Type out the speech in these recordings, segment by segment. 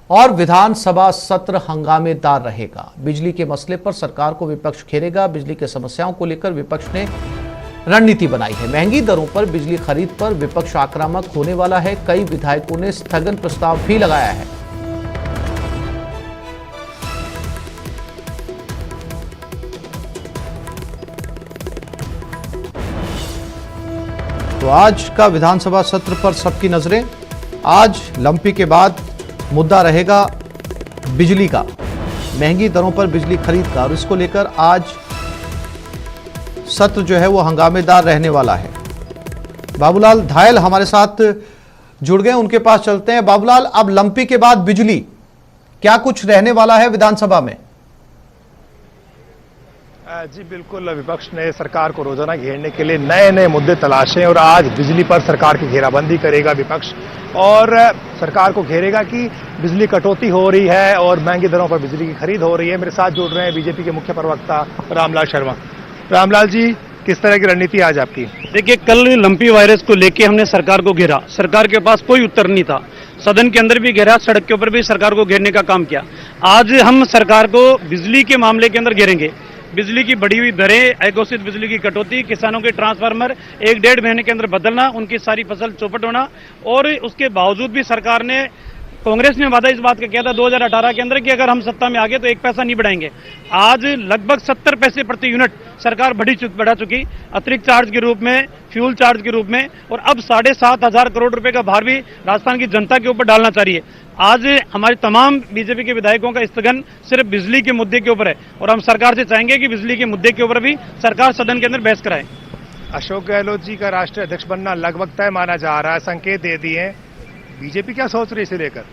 और विधानसभा सत्र हंगामेदार रहेगा। बिजली के मसले पर सरकार को विपक्ष घेरेगा। बिजली की समस्याओं को लेकर विपक्ष ने रणनीति बनाई है। महंगी दरों पर बिजली खरीद पर विपक्ष आक्रामक होने वाला है। कई विधायकों ने स्थगन प्रस्ताव भी लगाया है। तो आज का विधानसभा सत्र पर सबकी नजरें। आज लंपी के बाद मुद्दा रहेगा बिजली का, महंगी दरों पर बिजली खरीद का, और इसको लेकर आज सत्र जो है वो हंगामेदार रहने वाला है। बाबूलाल धायल हमारे साथ जुड़ गए, उनके पास चलते हैं। बाबूलाल, अब लंपी के बाद बिजली, क्या कुछ रहने वाला है विधानसभा में? जी बिल्कुल, विपक्ष ने सरकार को रोजाना घेरने के लिए नए नए मुद्दे तलाशे और आज बिजली पर सरकार की घेराबंदी करेगा विपक्ष और सरकार को घेरेगा कि बिजली कटौती हो रही है और महंगी दरों पर बिजली की खरीद हो रही है। मेरे साथ जुड़ रहे हैं बीजेपी के मुख्य प्रवक्ता रामलाल शर्मा। रामलाल जी, किस तरह की रणनीति आज आपकी? देखिए, कल लंपी वायरस को लेके हमने सरकार को घेरा, सरकार के पास कोई उत्तर नहीं था। सदन के अंदर भी घेरा, सड़क के ऊपर भी सरकार को घेरने का काम किया। आज हम सरकार को बिजली के मामले के अंदर घेरेंगे। बिजली की बढ़ी हुई दरें, अघोषित बिजली की कटौती, किसानों के ट्रांसफार्मर 1-1.5 महीने के अंदर बदलना, उनकी सारी फसल चौपट होना, और उसके बावजूद भी सरकार ने, कांग्रेस ने वादा इस बात का किया था 2018 के अंदर कि अगर हम सत्ता में आ गए तो 1 पैसा नहीं बढ़ाएंगे। आज लगभग 70 पैसे प्रति यूनिट सरकार बढ़ा चुकी, अतिरिक्त चार्ज के रूप में, फ्यूल चार्ज के रूप में, और अब 7,500 करोड़ रुपए का भार भी राजस्थान की जनता के ऊपर डालना चाह रही है। आज हमारे तमाम बीजेपी के विधायकों का स्थगन सिर्फ बिजली के मुद्दे के ऊपर है और हम सरकार से चाहेंगे कि बिजली के मुद्दे के ऊपर भी सरकार सदन के अंदर बहस कराए। अशोक गहलोत जी का राष्ट्रीय अध्यक्ष बनना लगभग तय माना जा रहा है, संकेत दे दिए हैं। बीजेपी क्या सोच रही है इसे लेकर?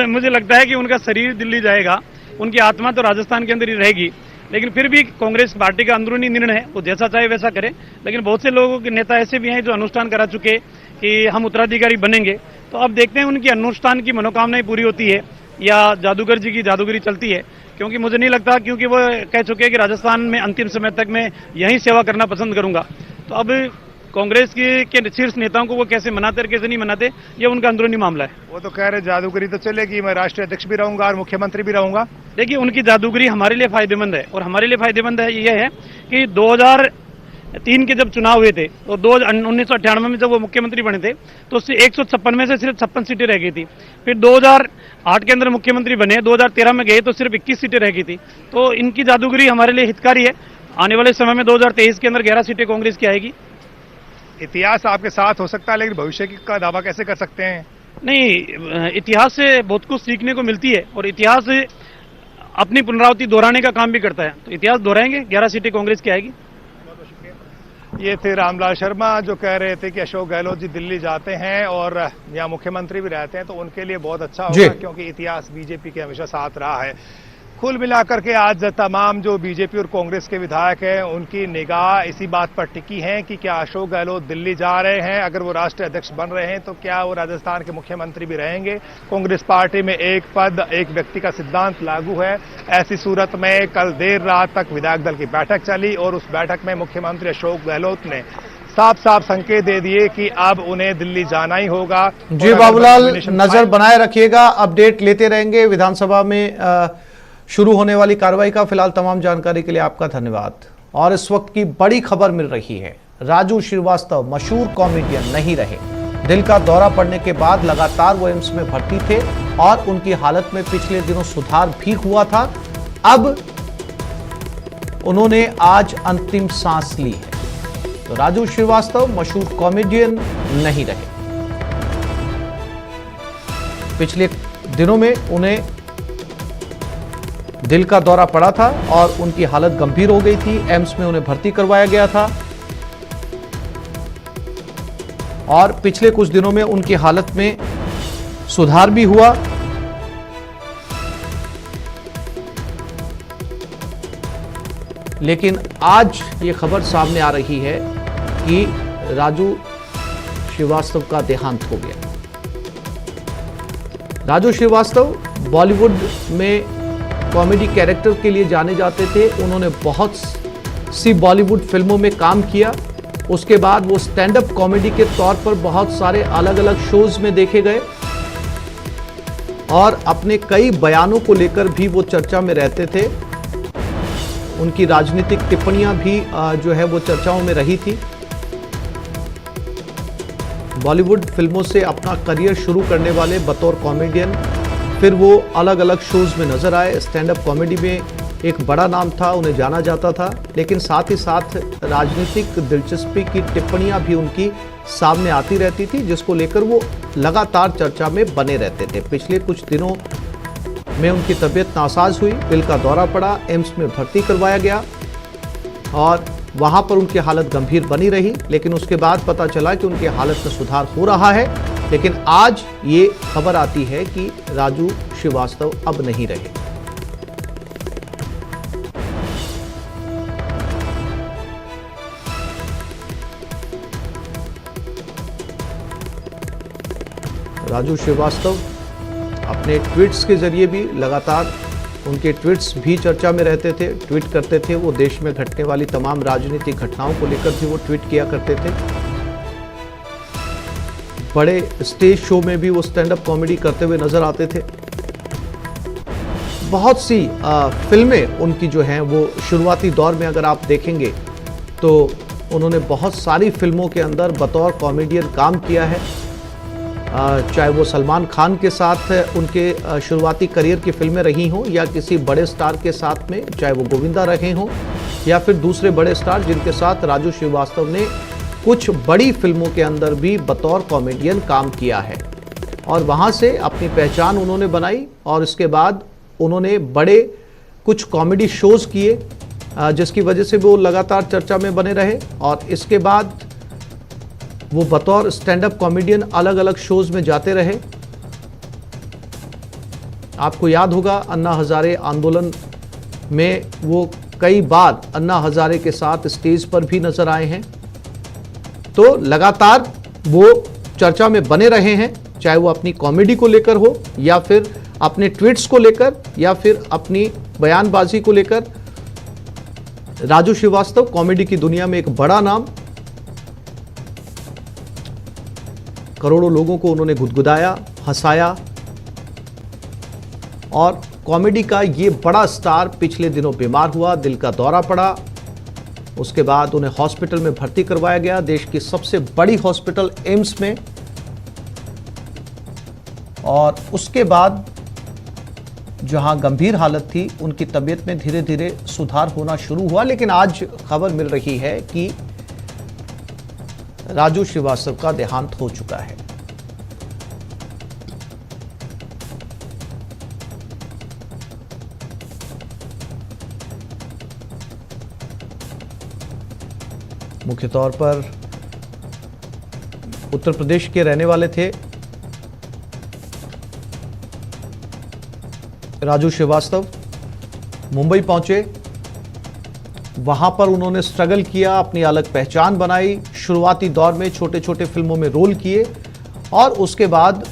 मुझे लगता है कि उनका शरीर दिल्ली जाएगा, उनकी आत्मा तो राजस्थान के अंदर ही रहेगी, लेकिन फिर भी कांग्रेस पार्टी का अंदरूनी निर्णय है, वो जैसा चाहे वैसा करे। लेकिन बहुत से लोगों के नेता ऐसे भी हैं जो अनुष्ठान करा चुके कि हम उत्तराधिकारी बनेंगे, तो अब देखते हैं उनकी अनुष्ठान की मनोकामनाएं पूरी होती है या जादूगर जी की जादूगरी चलती है। क्योंकि मुझे नहीं लगता, क्योंकि वो कह चुके हैं कि राजस्थान में अंतिम समय तक मैं यहीं सेवा करना पसंद करूंगा। तो अब कांग्रेस के शीर्ष नेताओं को वो कैसे मनाते और कैसे नहीं मनाते, ये उनका अंदरूनी मामला है। वो तो कह रहे जादूगरी तो चलेगी, मैं राष्ट्रीय अध्यक्ष भी रहूंगा और मुख्यमंत्री भी रहूंगा। देखिए, उनकी जादूगरी हमारे लिए फायदेमंद है, और हमारे लिए फायदेमंद है ये है कि 2003 के जब चुनाव हुए थे तो 1998 में जब वो मुख्यमंत्री बने थे तो उससे 156 में से सिर्फ 56 सीटें रह गई थी। फिर 2008 के अंदर मुख्यमंत्री बने, 2013 में गए तो सिर्फ 21 सीटें रह गई थी। तो इनकी जादूगरी हमारे लिए हितकारी है। आने वाले समय में 2023 के अंदर 11 सीटें कांग्रेस की आएगी। इतिहास आपके साथ हो सकता है, लेकिन भविष्य का दावा कैसे कर सकते हैं? नहीं, इतिहास से बहुत कुछ सीखने को मिलती है और इतिहास अपनी पुनरावृत्ति दोहराने का काम भी करता है। तो इतिहास दोहराएंगे, 11 सीटें कांग्रेस की आएगी। ये थे रामलाल शर्मा जो कह रहे थे कि अशोक गहलोत जी दिल्ली जाते हैं और यहाँ मुख्यमंत्री भी रहते हैं तो उनके लिए बहुत अच्छा होगा, क्योंकि इतिहास बीजेपी के हमेशा साथ रहा है। कुल मिलाकर के आज तमाम जो बीजेपी और कांग्रेस के विधायक हैं उनकी निगाह इसी बात पर टिकी है कि क्या अशोक गहलोत दिल्ली जा रहे हैं, अगर वो राष्ट्रीय अध्यक्ष बन रहे हैं तो क्या वो राजस्थान के मुख्यमंत्री भी रहेंगे। कांग्रेस पार्टी में एक पद एक व्यक्ति का सिद्धांत लागू है। ऐसी सूरत में कल देर रात तक विधायक दल की बैठक चली और उस बैठक में मुख्यमंत्री अशोक गहलोत ने साफ साफ संकेत दे दिए कि अब उन्हें दिल्ली जाना ही होगा। जी बाबूलाल, नजर बनाए रखिएगा, अपडेट लेते रहेंगे विधानसभा में शुरू होने वाली कार्रवाई का। फिलहाल तमाम जानकारी के लिए आपका धन्यवाद। और इस वक्त की बड़ी खबर मिल रही है, राजू श्रीवास्तव मशहूर कॉमेडियन नहीं रहे। दिल का दौरा पड़ने के बाद लगातार वो एम्स में भर्ती थे और उनकी हालत में पिछले दिनों सुधार भी हुआ था। अब उन्होंने आज अंतिम सांस ली है। तो राजू श्रीवास्तव मशहूर कॉमेडियन नहीं रहे। पिछले दिनों में उन्हें दिल का दौरा पड़ा था और उनकी हालत गंभीर हो गई थी। एम्स में उन्हें भर्ती करवाया गया था और पिछले कुछ दिनों में उनकी हालत में सुधार भी हुआ। लेकिन आज ये खबर सामने आ रही है कि राजू श्रीवास्तव का देहांत हो गया। राजू श्रीवास्तव बॉलीवुड में कॉमेडी कैरेक्टर के लिए जाने जाते थे। उन्होंने बहुत सी बॉलीवुड फिल्मों में काम किया। उसके बाद वो स्टैंड अप कॉमेडी के तौर पर बहुत सारे अलग अलग शोज में देखे गए और अपने कई बयानों को लेकर भी वो चर्चा में रहते थे। उनकी राजनीतिक टिप्पणियां भी जो है वो चर्चाओं में रही थी। बॉलीवुड फिल्मों से अपना करियर शुरू करने वाले बतौर कॉमेडियन फिर वो अलग अलग शोज में नजर आए। स्टैंड अप कॉमेडी में एक बड़ा नाम था, उन्हें जाना जाता था, लेकिन साथ ही साथ राजनीतिक दिलचस्पी की टिप्पणियां भी उनकी सामने आती रहती थी, जिसको लेकर वो लगातार चर्चा में बने रहते थे। पिछले कुछ दिनों में उनकी तबीयत नासाज हुई, दिल का दौरा पड़ा, एम्स में भर्ती करवाया गया और वहां पर उनकी हालत गंभीर बनी रही, लेकिन उसके बाद पता चला कि उनकी हालत में सुधार हो रहा है। लेकिन आज ये खबर आती है कि राजू श्रीवास्तव अब नहीं रहे। राजू श्रीवास्तव अपने ट्वीट्स के जरिए भी लगातार, उनके ट्वीट्स भी चर्चा में रहते थे, ट्वीट करते थे। वो देश में घटने वाली तमाम राजनीतिक घटनाओं को लेकर भी वो ट्वीट किया करते थे। बड़े स्टेज शो में भी वो स्टैंड अप कॉमेडी करते हुए नजर आते थे। बहुत सी फिल्में उनकी जो हैं वो शुरुआती दौर में अगर आप देखेंगे तो उन्होंने बहुत सारी फिल्मों के अंदर बतौर कॉमेडियन काम किया है। चाहे वो सलमान खान के साथ उनके शुरुआती करियर की फिल्में रही हों या किसी बड़े स्टार के साथ में, चाहे वो गोविंदा रहे हों या फिर दूसरे बड़े स्टार जिनके साथ राजू श्रीवास्तव ने कुछ बड़ी फिल्मों के अंदर भी बतौर कॉमेडियन काम किया है और वहाँ से अपनी पहचान उन्होंने बनाई। और इसके बाद उन्होंने बड़े कुछ कॉमेडी शोज़ किए जिसकी वजह से वो लगातार चर्चा में बने रहे और इसके बाद वो बतौर स्टैंड अप कॉमेडियन अलग अलग शोज में जाते रहे। आपको याद होगा अन्ना हजारे आंदोलन में वो कई बार अन्ना हजारे के साथ स्टेज पर भी नजर आए हैं। तो लगातार वो चर्चा में बने रहे हैं, चाहे वो अपनी कॉमेडी को लेकर हो या फिर अपने ट्वीट्स को लेकर या फिर अपनी बयानबाजी को लेकर। राजू श्रीवास्तव कॉमेडी की दुनिया में एक बड़ा नाम, करोड़ों लोगों को उन्होंने गुदगुदाया, हंसाया और कॉमेडी का ये बड़ा स्टार पिछले दिनों बीमार हुआ, दिल का दौरा पड़ा। उसके बाद उन्हें हॉस्पिटल में भर्ती करवाया गया, देश की सबसे बड़ी हॉस्पिटल एम्स में। और उसके बाद जहां गंभीर हालत थी, उनकी तबीयत में धीरे धीरे सुधार होना शुरू हुआ। लेकिन आज खबर मिल रही है कि राजू श्रीवास्तव का देहांत हो चुका है। मुख्य तौर पर उत्तर प्रदेश के रहने वाले थे राजू श्रीवास्तव। मुंबई पहुंचे, वहां पर उन्होंने स्ट्रगल किया, अपनी अलग पहचान बनाई। शुरुआती दौर में छोटे छोटे फिल्मों में रोल किए और उसके बाद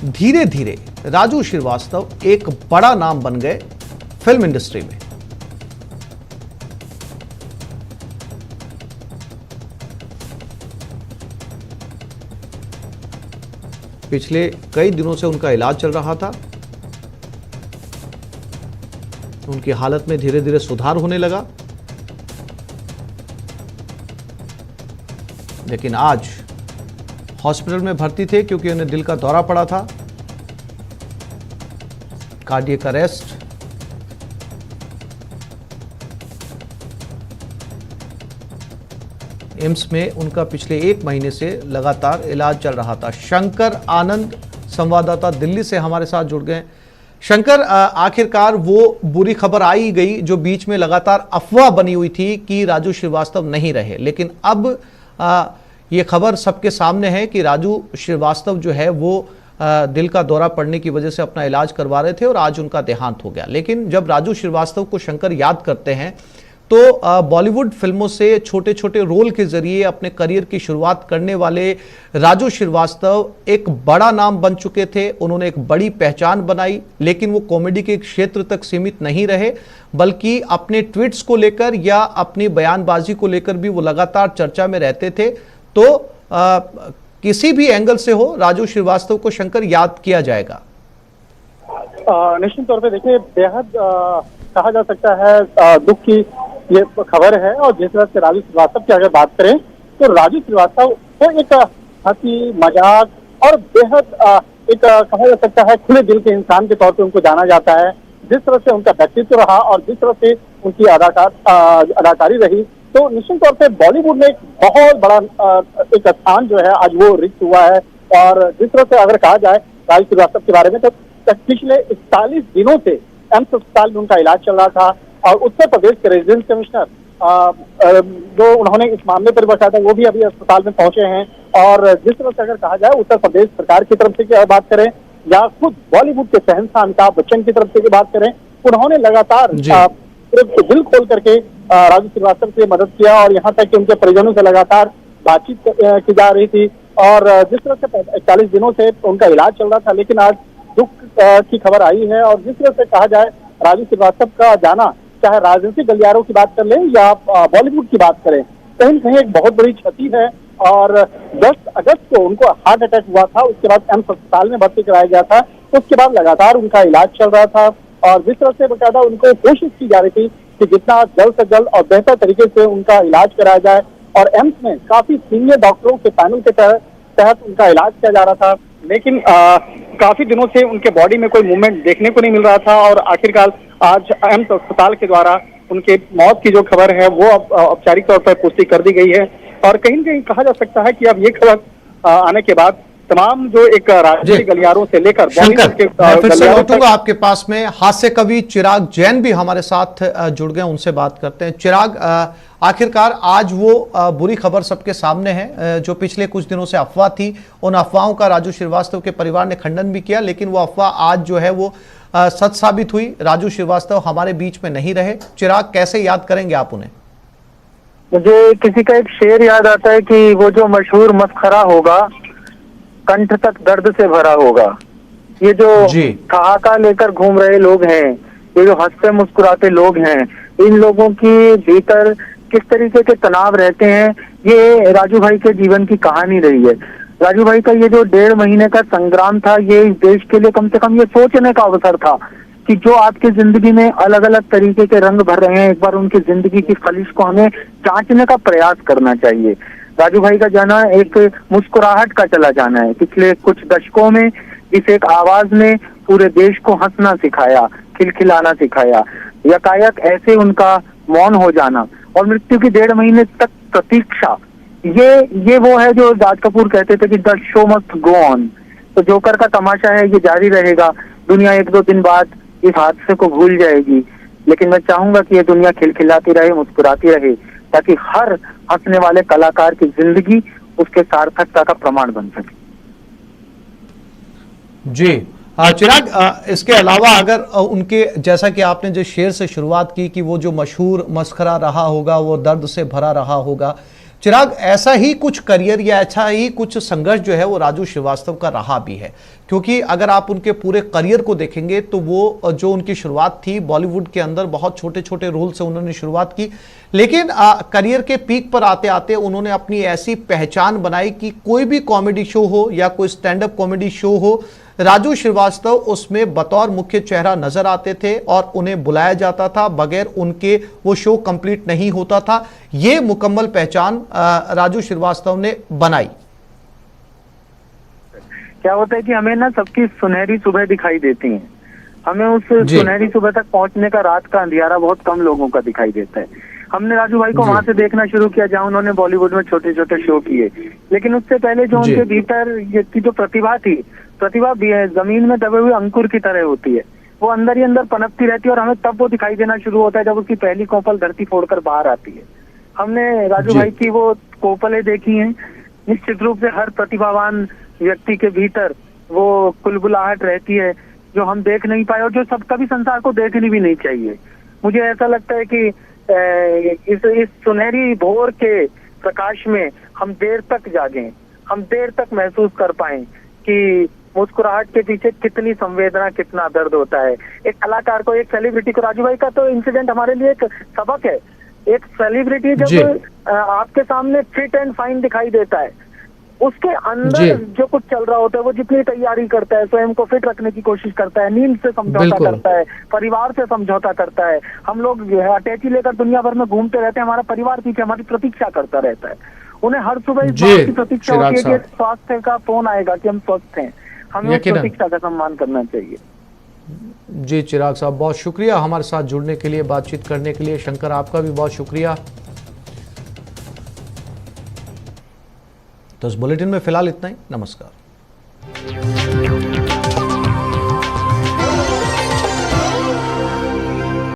धीरे धीरे राजू श्रीवास्तव एक बड़ा नाम बन गए फिल्म इंडस्ट्री में। पिछले कई दिनों से उनका इलाज चल रहा था, उनकी हालत में धीरे धीरे सुधार होने लगा। लेकिन आज हॉस्पिटल में भर्ती थे क्योंकि उन्हें दिल का दौरा पड़ा था, कार्डियक अरेस्ट। एम्स में उनका पिछले 1 महीने से लगातार इलाज चल रहा था। शंकर आनंद संवाददाता दिल्ली से हमारे साथ जुड़ गए। शंकर, आखिरकार वो बुरी खबर आई गई जो बीच में लगातार अफवाह बनी हुई थी कि राजू श्रीवास्तव नहीं रहे, लेकिन अब ये खबर सबके सामने है कि राजू श्रीवास्तव जो है वो दिल का दौरा पड़ने की वजह से अपना इलाज करवा रहे थे और आज उनका देहांत हो गया। लेकिन जब राजू श्रीवास्तव को शंकर याद करते हैं तो बॉलीवुड फिल्मों से छोटे छोटे रोल के जरिए अपने करियर की शुरुआत करने वाले राजू श्रीवास्तव एक बड़ा नाम बन चुके थे। उन्होंने एक बड़ी पहचान बनाई, लेकिन वो कॉमेडी के क्षेत्र तक सीमित नहीं रहे, बल्कि अपने ट्वीट्स को लेकर या अपनी बयानबाजी को लेकर भी वो लगातार चर्चा में रहते थे। तो किसी भी एंगल से हो, राजू श्रीवास्तव को शंकर याद किया जाएगा। निश्चित तौर पे देखिए बेहद कहा जा सकता है दुख की ये खबर है। और जिस तरह से राजू श्रीवास्तव की अगर बात करें तो राजू श्रीवास्तव वो एक हंसी मजाक और बेहद एक कहा जा सकता है खुले दिल के इंसान के तौर पे उनको जाना जाता है। जिस तरह से उनका व्यक्तित्व रहा और जिस तरह से उनकी अदाकारी रही, तो निश्चित तौर पे बॉलीवुड में एक बहुत बड़ा एक स्थान जो है आज वो रिक्त हुआ है। और जिस तरह से अगर कहा जाए राजू श्रीवास्तव के बारे में तो पिछले 41 दिनों से एम्स अस्पताल में उनका इलाज चल रहा था। और उत्तर प्रदेश के रेजिडेंट कमिश्नर जो उन्होंने इस मामले पर बताया था वो भी अभी अस्पताल में पहुंचे हैं। और जिस तरह से अगर कहा जाए उत्तर प्रदेश सरकार की तरफ से बात करें या खुद बॉलीवुड के शहंशाह अमिताभ बच्चन की तरफ से बात करें, उन्होंने लगातार सिर्फ दिल खोल करके राजू श्रीवास्तव की मदद किया। और यहाँ तक कि उनके परिजनों से लगातार बातचीत की जा रही थी। और जिस तरह से 41 दिनों से उनका इलाज चल रहा था, लेकिन आज दुख की खबर आई है। और जिस तरह से कहा जाए राजू श्रीवास्तव का जाना, चाहे राजनीतिक गलियारों की बात कर लें या बॉलीवुड की बात करें, कहीं न कहीं एक बहुत बड़ी क्षति है। और 10 अगस्त को उनको हार्ट अटैक हुआ था, उसके बाद एम्स अस्पताल में भर्ती कराया गया था। उसके बाद लगातार उनका इलाज चल रहा था। और जिस तरह से बकायदा उनको कोशिश की जा रही थी कि जितना जल्द से जल्द और बेहतर तरीके से उनका इलाज कराया जाए। और एम्स में काफी सीनियर डॉक्टरों के पैनल के तहत उनका इलाज किया जा रहा था, लेकिन काफी दिनों से उनके बॉडी में कोई मूवमेंट देखने को नहीं मिल रहा था। और आखिरकार आज एम्स अस्पताल के द्वारा उनके मौत की जो खबर है वो अब औपचारिक तौर पर पुष्टि कर दी गई है। और कहीं न कहीं कहा जा सकता है कि अब ये खबर आने के बाद तमाम जो एक राजनीतिक गलियारों से लेकर मैं फिर से लौटूंगा आपके पास में। हास्य कवि चिराग जैन भी हमारे साथ जुड़ गए, उनसे बात करते हैं। चिराग, आखिरकार आज वो बुरी खबर सबके सामने है जो पिछले कुछ दिनों से अफवाह थी। उन अफवाहों का राजू श्रीवास्तव के परिवार ने खंडन भी किया, लेकिन वो अफवाह आज जो है वो सच साबित हुई। राजू श्रीवास्तव हमारे बीच में नहीं रहे। चिराग, कैसे याद करेंगे आप उन्हें? मुझे किसी का एक शेर याद आता है कि वो जो मशहूर मस्खरा होगा कंठ तक दर्द से भरा होगा। ये जो ठहाका लेकर घूम रहे लोग हैं, ये जो हंसते मुस्कुराते लोग हैं, इन लोगों की भीतर किस तरीके के तनाव रहते हैं, ये राजू भाई के जीवन की कहानी रही है। राजू भाई का ये जो 1.5 महीने का संग्राम था, ये इस देश के लिए कम से कम ये सोचने का अवसर था कि जो आपकी जिंदगी में अलग अलग तरीके के रंग भर रहे हैं, एक बार उनकी जिंदगी की खलिश को हमें जांचने का प्रयास करना चाहिए। राजू भाई का जाना एक मुस्कुराहट का चला जाना है। पिछले कुछ दशकों में इस एक आवाज ने पूरे देश को हंसना सिखाया, खिलखिलाना सिखाया। यकायक ऐसे उनका मौन हो जाना और मृत्यु की 1.5 महीने तक प्रतीक्षा, ये वो है जो राज कपूर कहते थे कि the show must go on. तो जोकर का तमाशा है, ये जारी रहेगा। दुनिया 1-2 दिन बाद इस हादसे को भूल जाएगी, लेकिन मैं चाहूंगा कि ये दुनिया खिलखिलाती रहे, मुस्कुराती रहे, ताकि हर हंसने वाले कलाकार की जिंदगी उसके सार्थकता का प्रमाण बन सके। जी चिराग, इसके अलावा अगर उनके, जैसा कि आपने जो शेर से शुरुआत की कि वो जो मशहूर मस्खरा रहा होगा वो दर्द से भरा रहा होगा, चिराग, ऐसा ही कुछ करियर या ऐसा ही कुछ संघर्ष जो है वो राजू श्रीवास्तव का रहा भी है। क्योंकि अगर आप उनके पूरे करियर को देखेंगे तो वो जो उनकी शुरुआत थी बॉलीवुड के अंदर, बहुत छोटे छोटे रोल से उन्होंने शुरुआत की, लेकिन करियर के पीक पर आते आते उन्होंने अपनी ऐसी पहचान बनाई कि कोई भी कॉमेडी शो हो या कोई स्टैंड अप कॉमेडी शो हो, राजू श्रीवास्तव उसमें बतौर मुख्य चेहरा नजर आते थे और उन्हें बुलाया जाता था। बगैर उनके वो शो कंप्लीट नहीं होता था। ये मुकम्मल पहचान राजू श्रीवास्तव ने बनाई। क्या होता है कि हमें ना सबकी सुनहरी सुबह दिखाई देती है, हमें उस सुनहरी सुबह तक पहुंचने का रात का अंधियारा बहुत कम लोगों का दिखाई देता है। हमने राजू भाई को वहां से देखना शुरू किया जहां उन्होंने बॉलीवुड में छोटे छोटे शो किए, लेकिन उससे पहले जो उनके भीतर की जो प्रतिभा थी, प्रतिभा भी है जमीन में दबे हुए अंकुर की तरह होती है, वो अंदर ही अंदर पनपती रहती है और हमें तब वो दिखाई देना शुरू होता है जब उसकी पहली कोपल धरती फोड़कर बाहर आती है। हमने राजू भाई की वो कोपलें देखी हैं। निश्चित रूप से हर प्रतिभावान व्यक्ति के भीतर वो कुलबुलाहट रहती है जो हम देख नहीं पाए और जो सब कभी संसार को देखनी भी नहीं चाहिए। मुझे ऐसा लगता है कि इस सुनहरी भोर के प्रकाश में हम देर तक जागें, हम देर तक महसूस कर पाएं कि मुस्कुराहट के पीछे कितनी संवेदना, कितना दर्द होता है। एक कलाकार को, एक सेलिब्रिटी को, राजू भाई का तो इंसिडेंट हमारे लिए एक सबक है। एक सेलिब्रिटी जब आपके सामने फिट एंड फाइन दिखाई देता है, उसके अंदर जो कुछ चल रहा होता है, वो जितनी तैयारी करता है, स्वयं को फिट रखने की कोशिश करता है, नींद से समझौता करता है, परिवार से समझौता करता है। हम लोग अटैची लेकर दुनिया भर में घूमते रहते हैं, हमारा परिवार पीछे हमारी प्रतीक्षा करता रहता है। उन्हें हर सुबह इस बात की प्रतीक्षा होती है कि स्वास्थ्य का फोन आएगा कि हम स्वस्थ हैं। हमें उस प्रतीक्षा का सम्मान करना चाहिए। जी चिराग साहब, बहुत शुक्रिया हमारे साथ जुड़ने के लिए, बातचीत करने के लिए। शंकर, आपका भी बहुत शुक्रिया। तो इस बुलेटिन में फिलहाल इतना ही। नमस्कार।